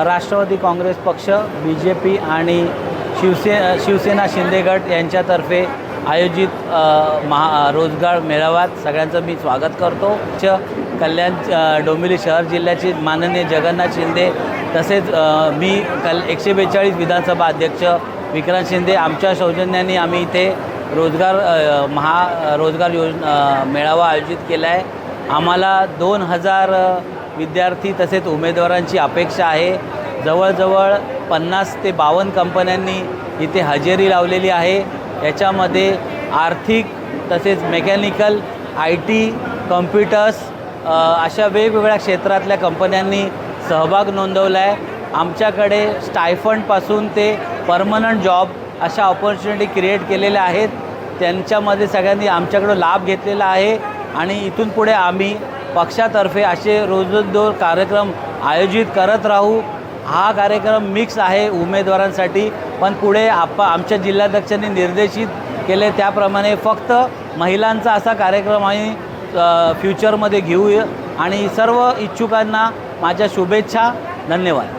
राष्ट्रवादी काँग्रेस पक्ष, BJP आणि शिवसेना शिंदे गट यांच्यातर्फे आयोजित रोजगार मेळाव्यात सगळ्यांचं मी स्वागत करतो। कल्याण डोंबिवली शहर जिल्ह्याचे माननीय जगन्नाथ शिंदे तसेच मी 142 विधानसभा अध्यक्ष विक्रांत शिंदे आमच्या सौजन्याने आम्ही इथे रोजगार योजना मेळावा आयोजित केला आहे। आम्हाला 2000 विद्यार्थी तसेच उमेदवारांची अपेक्षा आहे। जवळजवळ 50 ते 52 कंपन्यांनी इथे हजेरी लावलेली आहे। याच्यामध्ये आर्थिक तसेच मेकॅनिकल, IT, कॉम्प्युटर्स अशा वेगवेगळ्या क्षेत्रातल्या कंपन्यांनी सहभाग नोंदवला आहे। आमच्याकडे स्टायफंडपासून ते परमनंट जॉब अशा ऑपॉर्च्युनिटी क्रिएट केलेल्या आहेत। त्यांच्यामध्ये सगळ्यांनी आमच्याकडं लाभ घेतलेला आहे आणि इथून पुढे आम्ही पक्षातर्फे असे रोजंदार कार्यक्रम आयोजित करत राहू। हा कार्यक्रम मिक्स आहे उमेदवारांसाठी, पण पुढे आमच्या जिल्हाध्यक्षांनी निर्देशित केले त्याप्रमाणे फक्त महिलांचा असा कार्यक्रम आम्ही फ्युचरमध्ये घेऊया आणि सर्व इच्छुकांना माझ्या शुभेच्छा। धन्यवाद।